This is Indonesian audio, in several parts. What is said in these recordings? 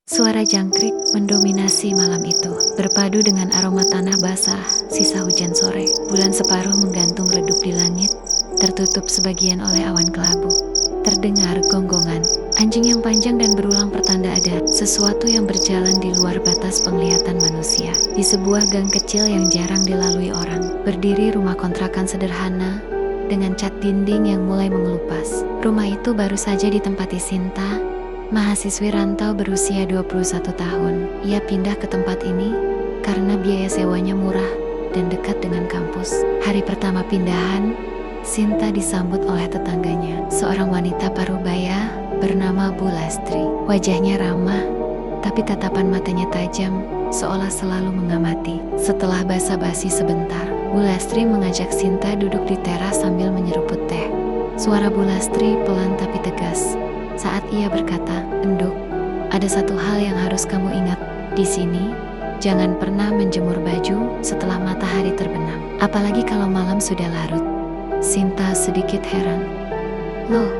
Suara jangkrik mendominasi malam itu, berpadu dengan aroma tanah basah, sisa hujan sore. Bulan separuh menggantung redup di langit, tertutup sebagian oleh awan kelabu. Terdengar gonggongan, anjing yang panjang dan berulang pertanda ada sesuatu yang berjalan di luar batas penglihatan manusia. Di sebuah gang kecil yang jarang dilalui orang, berdiri rumah kontrakan sederhana dengan cat dinding yang mulai mengelupas. Rumah itu baru saja ditempati Sinta, mahasiswi rantau berusia 21 tahun. Ia pindah ke tempat ini karena biaya sewanya murah dan dekat dengan kampus. Hari pertama pindahan, Sinta disambut oleh tetangganya, seorang wanita parubaya bernama Bu Lastri. Wajahnya ramah, tapi tatapan matanya tajam, seolah selalu mengamati. Setelah basa-basi sebentar, Bu Lastri mengajak Sinta duduk di teras sambil menyeruput teh. Suara Bu Lastri pelan tapi tegas. Saat ia berkata, "Enduk, ada satu hal yang harus kamu ingat. Di sini, jangan pernah menjemur baju setelah matahari terbenam. Apalagi kalau malam sudah larut." Sinta sedikit heran. "Loh,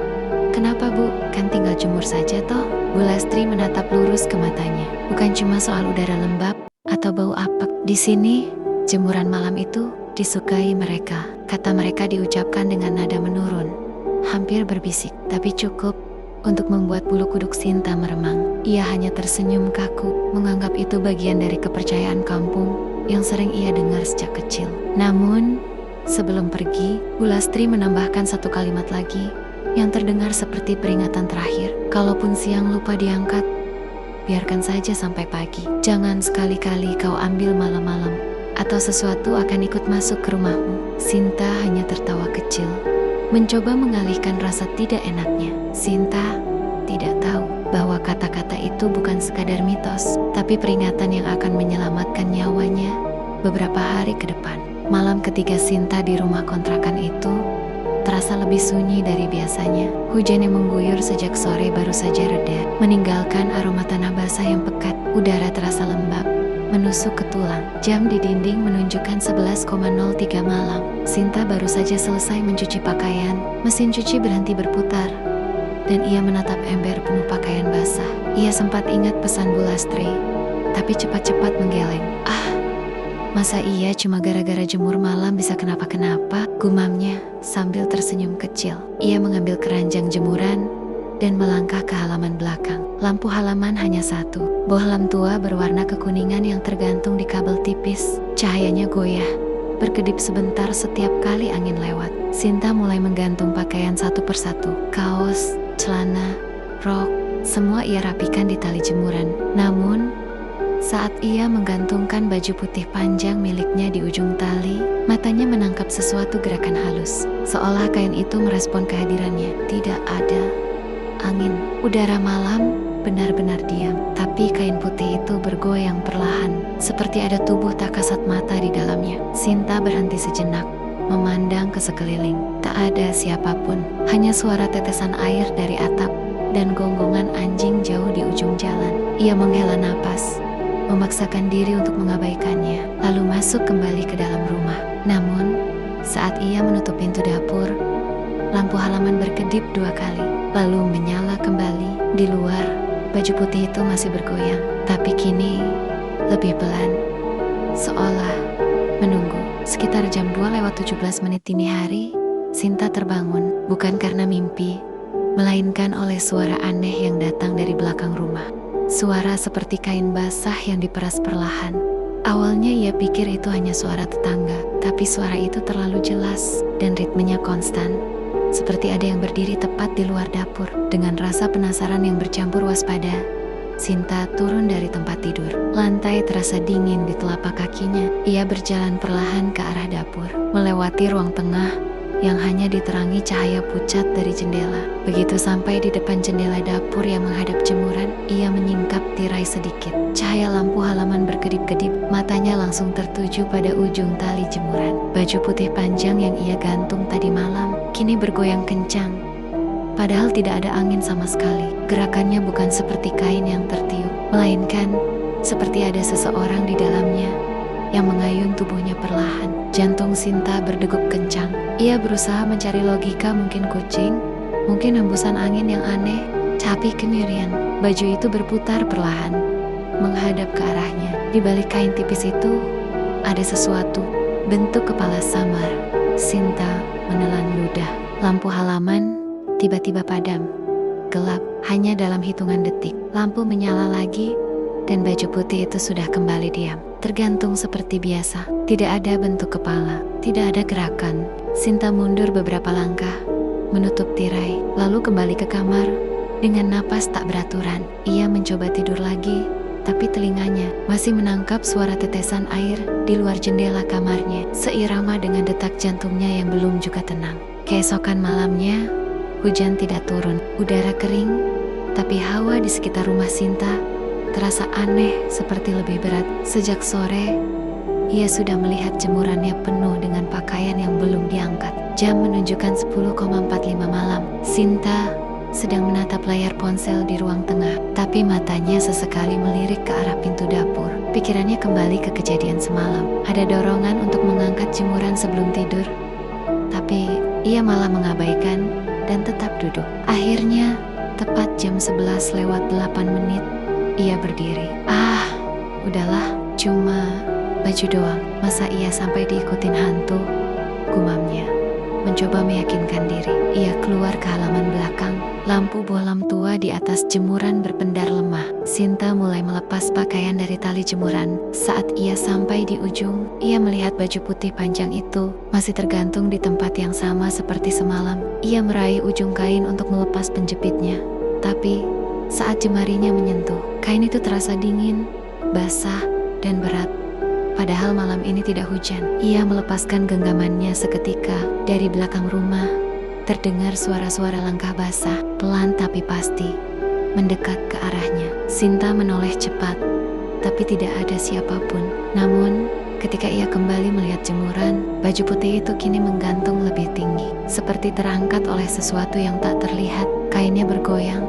kenapa Bu? Kan tinggal jemur saja toh?" Bu Lastri menatap lurus ke matanya. "Bukan cuma soal udara lembab atau bau apek. Di sini, jemuran malam itu disukai mereka." Kata mereka diucapkan dengan nada menurun, hampir berbisik, tapi cukup untuk membuat bulu kuduk Sinta meremang. Ia hanya tersenyum kaku, menganggap itu bagian dari kepercayaan kampung yang sering ia dengar sejak kecil. Namun, sebelum pergi, Bu Lastri menambahkan satu kalimat lagi yang terdengar seperti peringatan terakhir. "Kalaupun siang lupa diangkat, biarkan saja sampai pagi. Jangan sekali-kali kau ambil malam-malam, atau sesuatu akan ikut masuk ke rumahmu." Sinta hanya tertawa kecil, mencoba mengalihkan rasa tidak enaknya. Sinta tidak tahu bahwa kata-kata itu bukan sekadar mitos, tapi peringatan yang akan menyelamatkan nyawanya beberapa hari ke depan. Malam ketiga Sinta di rumah kontrakan itu terasa lebih sunyi dari biasanya. Hujan yang mengguyur sejak sore baru saja reda, meninggalkan aroma tanah basah yang pekat. Udara terasa lembab, menusuk ke tulang. Jam di dinding menunjukkan 11,03 malam. Sinta baru saja selesai mencuci pakaian. Mesin cuci berhenti berputar, dan ia menatap ember penuh pakaian basah. Ia sempat ingat pesan Bu Lastri, tapi cepat-cepat menggeleng. Masa iya cuma gara-gara jemur malam bisa kenapa-kenapa? Gumamnya sambil tersenyum kecil. Ia mengambil keranjang jemuran dan melangkah ke halaman belakang. Lampu halaman hanya satu, bohlam tua berwarna kekuningan yang tergantung di kabel tipis. Cahayanya goyah, berkedip sebentar setiap kali angin lewat. Sinta mulai menggantung pakaian satu persatu. Kaos, celana, rok, semua ia rapikan di tali jemuran. Namun, saat ia menggantungkan baju putih panjang miliknya di ujung tali, matanya menangkap sesuatu gerakan halus, seolah kain itu merespon kehadirannya. Tidak ada angin. Udara malam benar-benar diam, tapi kain putih itu bergoyang perlahan, seperti ada tubuh tak kasat mata di dalamnya. Sinta berhenti sejenak, memandang ke sekeliling. Tak ada siapapun, hanya suara tetesan air dari atap dan gonggongan anjing jauh di ujung jalan. Ia menghela napas, memaksakan diri untuk mengabaikannya, lalu masuk kembali ke dalam rumah. Namun, saat ia menutup pintu dapur, lampu halaman berkedip 2 kali, lalu menyala kembali. Di luar, baju putih itu masih bergoyang, tapi kini lebih pelan, seolah menunggu. Sekitar jam 2:17 dini hari, Sinta terbangun, bukan karena mimpi, melainkan oleh suara aneh yang datang dari belakang rumah. Suara seperti kain basah yang diperas perlahan. Awalnya ia pikir itu hanya suara tetangga, tapi suara itu terlalu jelas dan ritmenya konstan, seperti ada yang berdiri tepat di luar dapur. Dengan rasa penasaran yang bercampur waspada, Sinta turun dari tempat tidur. Lantai terasa dingin di telapak kakinya. Ia berjalan perlahan ke arah dapur, melewati ruang tengah yang hanya diterangi cahaya pucat dari jendela. Begitu sampai di depan jendela dapur yang menghadap jemuran, ia menyingkap tirai sedikit. Cahaya lampu halaman berkedip-kedip, matanya langsung tertuju pada ujung tali jemuran. Baju putih panjang yang ia gantung tadi malam kini bergoyang kencang, padahal tidak ada angin sama sekali. Gerakannya bukan seperti kain yang tertiup, melainkan seperti ada seseorang di dalamnya yang mengayun tubuhnya perlahan. Jantung Sinta berdegup kencang. Ia berusaha mencari logika, mungkin kucing, mungkin hembusan angin yang aneh, Tapi kemudian, baju itu berputar perlahan, menghadap ke arahnya. Di balik kain tipis itu, ada sesuatu, bentuk kepala samar. Sinta menelan ludah. Lampu halaman tiba-tiba padam. Gelap, hanya dalam hitungan detik. Lampu menyala lagi, dan baju putih itu sudah kembali diam. Tergantung seperti biasa. Tidak ada bentuk kepala, tidak ada gerakan. Sinta mundur beberapa langkah, menutup tirai, lalu kembali ke kamar. Dengan napas tak beraturan, ia mencoba tidur lagi, tapi telinganya masih menangkap suara tetesan air di luar jendela kamarnya, seirama dengan detak jantungnya yang belum juga tenang. Keesokan malamnya, hujan tidak turun, udara kering, tapi hawa di sekitar rumah Sinta terasa aneh, seperti lebih berat. Sejak sore, ia sudah melihat jemurannya penuh dengan pakaian yang belum diangkat. Jam menunjukkan 10.45 malam. Sinta sedang menatap layar ponsel di ruang tengah, tapi matanya sesekali melirik ke arah pintu dapur. Pikirannya kembali ke kejadian semalam. Ada dorongan untuk mengangkat jemuran sebelum tidur, tapi ia malah mengabaikan dan tetap duduk. Akhirnya, tepat jam 11:08, ia berdiri. Udahlah, cuma baju doang. Masa ia sampai diikutin hantu? Gumamnya. Mencoba meyakinkan diri, ia keluar ke halaman belakang. Lampu bohlam tua di atas jemuran berpendar lemah. Sinta mulai melepas pakaian dari tali jemuran. Saat ia sampai di ujung, ia melihat baju putih panjang itu masih tergantung di tempat yang sama seperti semalam. Ia meraih ujung kain untuk melepas penjepitnya, tapi saat jemarinya menyentuh, kain itu terasa dingin, basah, dan berat. Padahal malam ini tidak hujan. Ia melepaskan genggamannya seketika. Dari belakang rumah, terdengar suara-suara langkah basah, pelan tapi pasti, mendekat ke arahnya. Sinta menoleh cepat, tapi tidak ada siapapun. Namun, ketika ia kembali melihat jemuran, baju putih itu kini menggantung lebih tinggi, seperti terangkat oleh sesuatu yang tak terlihat. Kainnya bergoyang,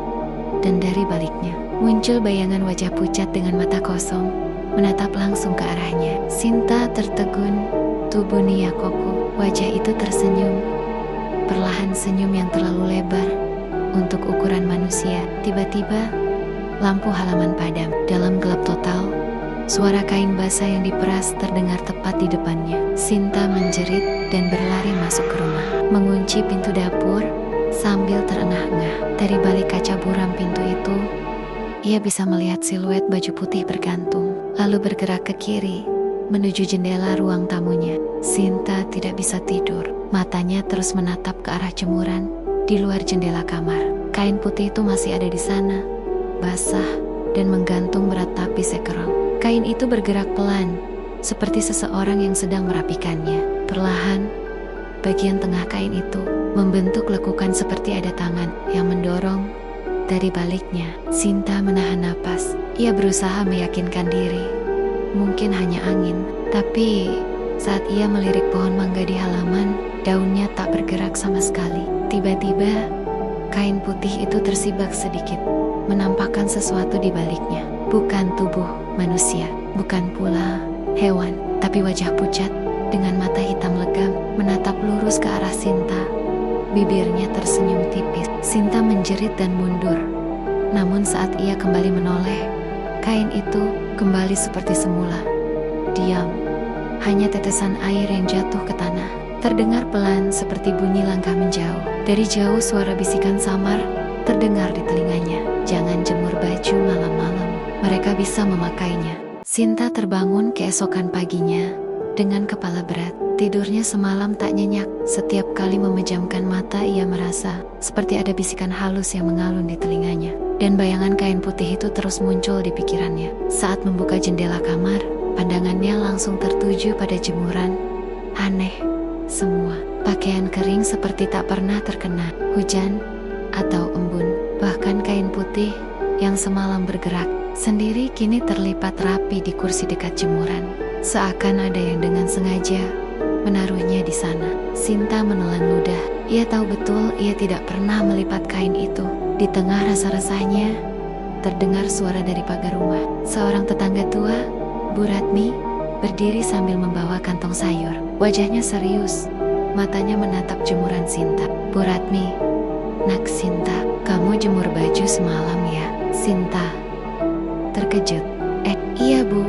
dan dari baliknya muncul bayangan wajah pucat dengan mata kosong, menatap langsung ke arahnya. Sinta tertegun, tubuh Niyakoku. Wajah itu tersenyum, perlahan, senyum yang terlalu lebar untuk ukuran manusia. Tiba-tiba, lampu halaman padam. Dalam gelap total, suara kain basah yang diperas terdengar tepat di depannya. Sinta menjerit dan berlari masuk ke rumah, mengunci pintu dapur sambil terengah-engah. Dari balik kaca buram pintu itu, ia bisa melihat siluet baju putih bergantung, lalu bergerak ke kiri, menuju jendela ruang tamunya. Sinta tidak bisa tidur. Matanya terus menatap ke arah jemuran di luar jendela kamar. Kain putih itu masih ada di sana, basah dan menggantung beratapi sekerong. Kain itu bergerak pelan, seperti seseorang yang sedang merapikannya. Perlahan, bagian tengah kain itu membentuk lekukan seperti ada tangan yang mendorong. Dari baliknya, Sinta menahan napas. Ia berusaha meyakinkan diri, mungkin hanya angin. Tapi saat ia melirik pohon mangga di halaman, daunnya tak bergerak sama sekali. Tiba-tiba, kain putih itu tersibak sedikit, menampakkan sesuatu di baliknya. Bukan tubuh manusia, bukan pula hewan, tapi wajah pucat dengan mata hitam legam menatap lurus ke arah Sinta. Bibirnya tersenyum tipis. Sinta menjerit dan mundur. Namun saat ia kembali menoleh, kain itu kembali seperti semula. Diam, hanya tetesan air yang jatuh ke tanah. Terdengar pelan seperti bunyi langkah menjauh. Dari jauh suara bisikan samar terdengar di telinganya. Jangan jemur baju malam-malam, mereka bisa memakainya. Sinta terbangun keesokan paginya dengan kepala berat. Tidurnya semalam tak nyenyak. Setiap kali memejamkan mata, ia merasa seperti ada bisikan halus yang mengalun di telinganya. Dan bayangan kain putih itu terus muncul di pikirannya. Saat membuka jendela kamar, pandangannya langsung tertuju pada jemuran. Aneh, semua pakaian kering seperti tak pernah terkena hujan atau embun. Bahkan kain putih yang semalam bergerak sendiri kini terlipat rapi di kursi dekat jemuran. Seakan ada yang dengan sengaja menaruhnya di sana. Sinta menelan ludah. Ia tahu betul ia tidak pernah melipat kain itu. Di tengah rasa-rasanya, terdengar suara dari pagar rumah. Seorang tetangga tua, Bu Ratmi, berdiri sambil membawa kantong sayur. Wajahnya serius, matanya menatap jemuran Sinta. Bu Ratmi, Nak Sinta, kamu jemur baju semalam ya? Sinta terkejut. Iya Bu.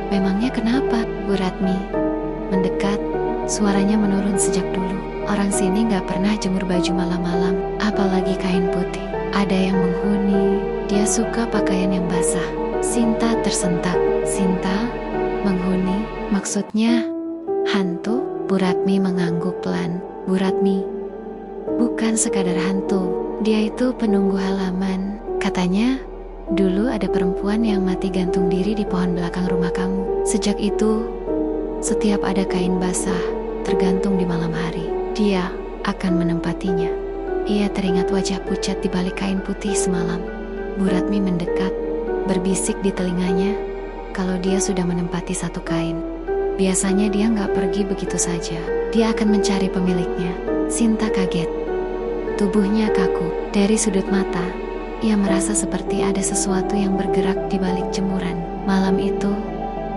Memangnya kenapa? Bu Ratmi mendekat, suaranya menurun sejak dulu. Orang sini gak pernah jemur baju malam-malam, apalagi kain putih. Ada yang menghuni, dia suka pakaian yang basah. Sinta tersentak. Sinta menghuni, maksudnya hantu? Bu Ratmi mengangguk pelan. Bu Ratmi, bukan sekadar hantu, dia itu penunggu halaman. Katanya dulu ada perempuan yang mati gantung diri di pohon belakang rumah kamu. Sejak itu, setiap ada kain basah tergantung di malam hari, dia akan menempatinya. Ia teringat wajah pucat di balik kain putih semalam. Bu Ratmi mendekat, berbisik di telinganya kalau dia sudah menempati satu kain. Biasanya dia nggak pergi begitu saja. Dia akan mencari pemiliknya. Sinta kaget. Tubuhnya kaku. Dari sudut mata, ia merasa seperti ada sesuatu yang bergerak di balik jemuran. Malam itu,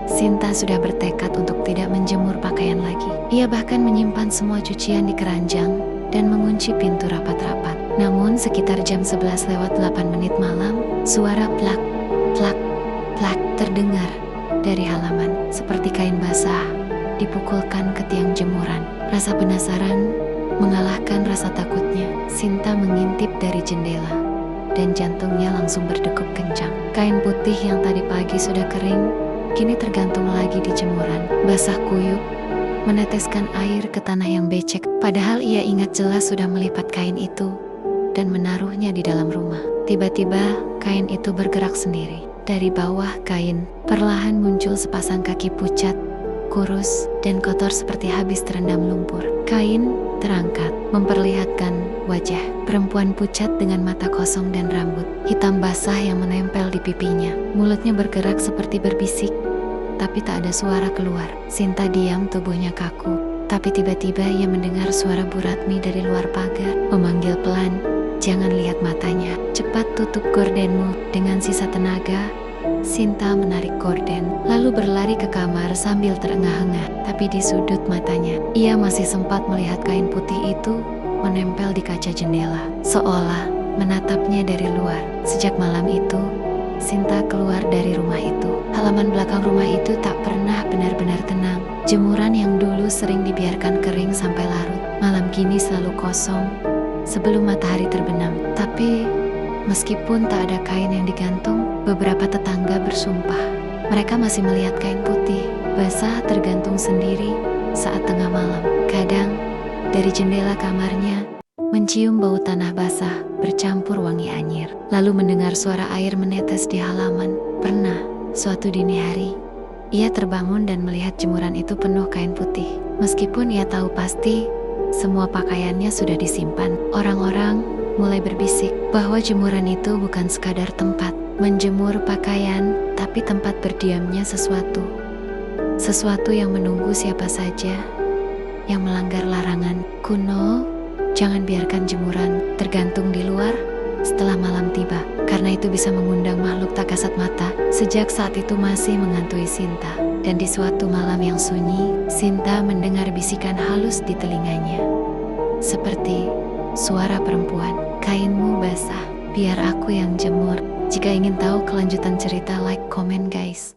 Sinta sudah bertekad untuk tidak menjemur pakaian lagi. Ia bahkan menyimpan semua cucian di keranjang dan mengunci pintu rapat-rapat. Namun sekitar jam 11 lewat 8 menit malam, suara plak, plak, plak terdengar dari halaman, seperti kain basah dipukulkan ke tiang jemuran. Rasa penasaran mengalahkan rasa takutnya. Sinta mengintip dari jendela dan jantungnya langsung berdegup kencang. Kain putih yang tadi pagi sudah kering, kini tergantung lagi di jemuran, basah kuyup, meneteskan air ke tanah yang becek. Padahal ia ingat jelas sudah melipat kain itu dan menaruhnya di dalam rumah. Tiba-tiba kain itu bergerak sendiri. Dari bawah kain, perlahan muncul sepasang kaki pucat, kurus, dan kotor seperti habis terendam lumpur. Kain terangkat, memperlihatkan wajah perempuan pucat dengan mata kosong dan rambut hitam basah yang menempel di pipinya. Mulutnya bergerak seperti berbisik, tapi tak ada suara keluar. Sinta diam, tubuhnya kaku. Tapi tiba-tiba ia mendengar suara Bu Ratmi dari luar pagar, memanggil pelan, "Jangan lihat matanya, cepat tutup gordenmu." Dengan sisa tenaga, Sinta menarik gorden, lalu berlari ke kamar sambil terengah-engah. Tapi di sudut matanya, ia masih sempat melihat kain putih itu menempel di kaca jendela, seolah menatapnya dari luar. Sejak malam itu, Sinta keluar dari rumah itu. Halaman belakang rumah itu tak pernah benar-benar tenang. Jemuran yang dulu sering dibiarkan kering sampai larut, malam kini selalu kosong sebelum matahari terbenam. Tapi meskipun tak ada kain yang digantung, beberapa tetangga bersumpah mereka masih melihat kain putih basah tergantung sendiri saat tengah malam. Kadang dari jendela kamarnya mencium bau tanah basah bercampur wangi anyir, lalu mendengar suara air menetes di halaman. Pernah suatu dini hari, ia terbangun dan melihat jemuran itu penuh kain putih. Meskipun ia tahu pasti semua pakaiannya sudah disimpan, orang-orang mulai berbisik bahwa jemuran itu bukan sekadar tempat menjemur pakaian, tapi tempat berdiamnya sesuatu. Sesuatu yang menunggu siapa saja yang melanggar larangan kuno. Jangan biarkan jemuran tergantung di luar setelah malam tiba, karena itu bisa mengundang makhluk tak kasat mata. Sejak saat itu masih menghantui Sinta. Dan di suatu malam yang sunyi, Sinta mendengar bisikan halus di telinganya, seperti suara perempuan. "Kainmu basah, biar aku yang jemur." Jika ingin tahu kelanjutan cerita, like, komen guys.